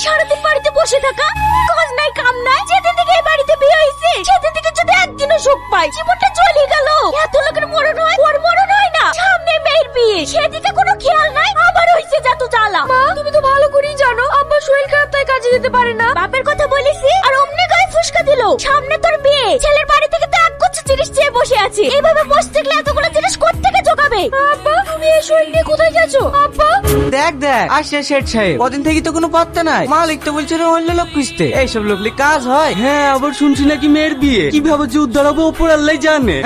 সারাদিন বাড়িতে বসে থাকা, কাজ নাই কাম নাই। যেদিন থেকে এই বাড়িতে বিয়ে হয়েছে সেদিন থেকে যদি একদিনও সুখ পাই, জীবনটা চলে গেল। এত লোকের মরণ হয়, ওর মরণ হয় না। সামনে মেয়ের বিয়ে, সেদিকে কোনো খেয়াল নাই, আবার হইছে যত জ্বালা। মা, তুমি তো ভালো করেই জানো আব্বা শরীর খারাপ, তাই কাজে যেতে পারে না। বাপের কথা বলেছি আর অমনি গায়ে ফুসকা দিল। সামনে তোর বিয়ে, ছেলের বাড়ি থেকে তো একগুচ্ছ জিনিস চেয়ে বসে আছে। এইভাবে বসে থাকলে এতগুলো জিনিস কোত্থেকে জোগাবে? আব্বা, তুমি এই শরীর নিয়ে কোথায় যাচ্ছো? আব্বা, দেখ দেখ আসছে শেঠ সাহেব, কদিন থেকে তো কোনো পাত্তা নাই। মালিক তো বলছে অন্য লোক খুঁজতে। এইসব লোকলি কাজ হয়? হ্যাঁ, আবার শুনছি নাকি মেয়ের বিয়ে। কিভাবে যে উদ্ধার হবো ওপর আল্লাহ জানে।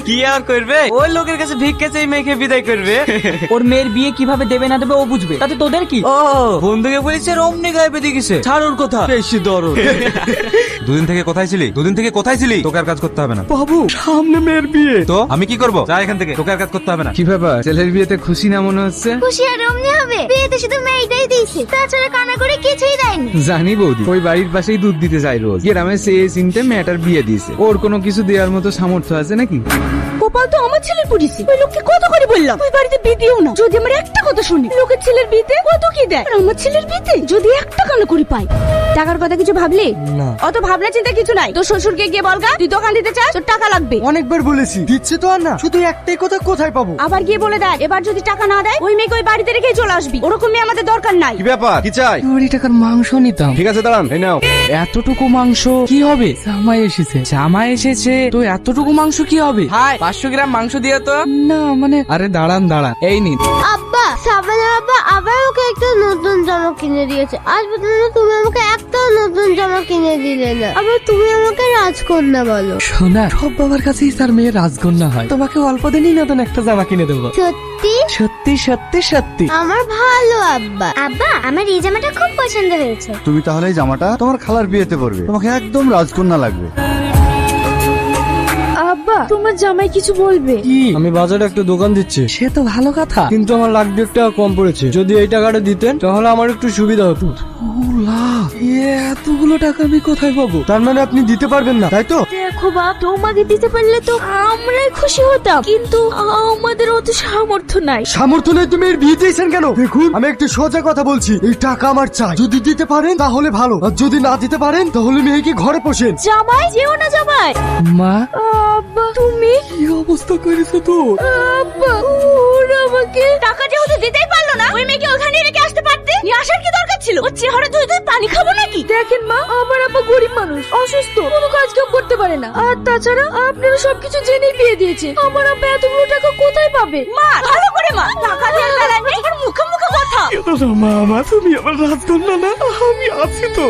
কি আর করবে, ওই লোকের কাছে ভিক্ষা চাই মেয়েকে বিদায় করবে। ওর মেয়ের বিয়ে কিভাবে দেবে না দেবে ও বুঝবে, তাতে তোদের কি? ও বন্ধুকে বলেছে অমনি গায়ে বেঁধে গেছে। ছাড় ওর কথা, বেশি দরদ। দুদিন থেকে কোথায় ছিলি? দুদিন থেকে কোথায় ছিলি? তোকে আর কাজ করতে হবে না। বাবু, সামনে মেয়ের বিয়ে। তো আমি কি করবো? যা এখান থেকে, তোকে আর কাজ করতে হবে না। কি ব্যাপার, ছেলের বিয়েতে খুশি না মনে হচ্ছে? খুশি আর অমনি হবে? বিয়েতে শুধু মেয়েটাই দিয়েছে, তাছাড়া কানা করে কিছুই দেয়নি। জানি বৌদি, ওই বাড়ির পাশেই দুধ দিতে যায় রোজ। গ্রামে সে চিনতে মেয়েটার বিয়ে দিয়েছে। ওর কোনো কিছু দেওয়ার মতো সামর্থ্য আছে নাকি? গোপাল তো আমার ছেলের পরিচয়, ওই লোককে কত করে বললাম ওই বাড়িতে বিয়ে দিও না। যদি আমার একটা কথা শুনি, লোকের ছেলের বিয়েতে কত কি দেয়, আর আমার ছেলের বিয়েতে যদি একটা কানা করে পাই। টাকার কথা কিছু ভাবলি? না। অত ভাবনা চিন্তা কিছু নাই। তোর শ্বশুরকে গিয়ে বলগা তুই দোকান দিতে চাস, তোর টাকা লাগবে। অনেকবার বলেছি, দিচ্ছে তো আর না। শুধু একটাই কথা, কোথায় পাবো? আবার গিয়ে বলে দেয় এবার যদি টাকা না দেয় ওই মেয়েকে ওই বাড়িতে রেখে চলে আসবি। ওরকম মেয়ে আমাদের দরকার নাই। কি ব্যাপার, কি চাই? 2 টাকার মাংস নিতাম। ঠিক আছে দাঁড়ান, এই নাও। এতটুকু মাংস কি হবে? জামাই এসেছে। জামাই এসেছে তো এতটুকু মাংস কি হবে? হাই, 500 গ্রাম মাংস দিয়ে তো। না মানে, আরে দাঁড়ান দাঁড়ান, এই নিন। আব্বা, সাবানের আব্বা আবার ওকে একটা নতুন জামা কিনে দিয়েছে। আজ পর্যন্ত তুমি আমাকে একটা নতুন জামা কিনে দিলে না। আবার তুমি আমাকে রাজকন্যা বলো। শোনা, সব বাবার কাছেই তার মেয়ে রাজকন্যা হয়। তোমাকে অল্প দিনই নতুন একটা জামা কিনে দেবো। সত্যি সত্যি সত্যি সত্যি। আমার ভালো আব্বা। আব্বা, আমার এই জামাটা খুব পছন্দ হয়েছে। তুমি তাহলে এই জামাটা তোমার খালার বিয়েতে পরবে, তোমাকে একদম রাজকন্যা লাগবে। আব্বা, তোমার জামাই কিছু বলবে? কি, আমি বাজারে একটা দোকান দিচ্ছি, সে তো ভালো কথা, কিন্তু আমার লাখ 1.5 টাকা কম পড়েছে। যদি এই টাকাটা দিতেন তাহলে আমার একটু সুবিধা হতো। এতগুলো টাকা আমি কোথায় পাবো? তার মানে আপনি দিতে পারবেন না, তাই তো? দেখো বাপ, তোমাকে দিতে পারলে তো আমরাই খুশি হতাম, কিন্তু আমাদের অত সামর্থ্য নাই। সামর্থ্য নেই, তুমি এর বিয়ে দিয়েছেন কেন? দেখুন, আমি একটা সোজা কথা বলছি, এই টাকা আমার চাই। যদি দিতে পারেন তাহলে ভালো, আর যদি না দিতে পারেন তাহলে মেয়েকে ঘরে পোষেন। জামাই যেও না জামাই। মা, আব্বা, তুমি কি অবস্থা করেছে তো? আব্বা, ওরা আমাকে টাকা যেহেতু দিতেই পারলো না, ওই মেয়েকে ওখানে রেখে আসতে পারতে। নিয়ে আসার কি দরকার ছিল? ওর চেহারা ধুয়ে ধুয়ে পানি খাবো নাকি? দেখেন মা, আমার আব্বা গরিব মানুষ, অসুস্থ, কোনো কাজ কাম করতে পারে না। আর তাছাড়া আপনারা সবকিছু জেনেই বিয়ে দিয়েছে। আমার আব্বা এতগুলো টাকা কোথায় পাবে? মা, ভালো করে মা, টাকা দেওয়ার বেলায় নেই, আর মুখে মুখে কথা। মামা, তুমি আমার রাজকন্যা না? আমি আছি তো।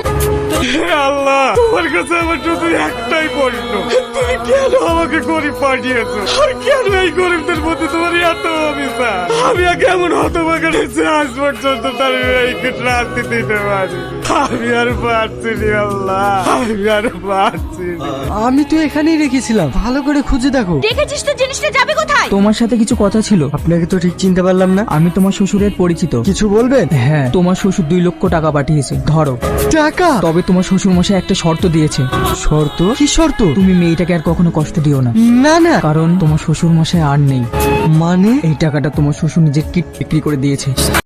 হে আল্লাহ, তোমার কাছে আমার শুধু একটাই প্রশ্ন, তুমি কেন আমাকে গরিব পাঠিয়েছো? আর কেন এই গরিবদের মধ্যে তোমার এত অভিশাপ? আমি কেমন হতভাগা হয়েছে আজ পর্যন্ত তার এই রাস্তি দিতে পারি। আমি আর পারছি না আল্লাহ, আমি আর পারছি না। আমি তো এখানেই রেখেছিলাম, ভালো করে খুঁজে দেখো। দেখেছিস তো জিনিসটা যাবে কোথায়? তোমার সাথে কিছু কথা ছিল। আপনাকে তো ঠিক চিনতে পারলাম না। আমি তোমার শ্বশুরের পরিচিত। কিছু বলবেন? হ্যাঁ, তোমার শ্বশুর 2 লক্ষ টাকা পাঠিয়েছে, ধরো। টাকা? তবে তোমার শ্বশুর মশাই একটা শর্ত দিয়েছে। শর্ত? কি শর্ত? তুমি মেয়েটাকে আর কখনো কষ্ট দিও না। না না। কারণ তোমার শ্বশুর মশাই আর নেই। মানে? এই টাকাটা তোমার শ্বশুর নিজের কিট বিক্রি করে দিয়েছে।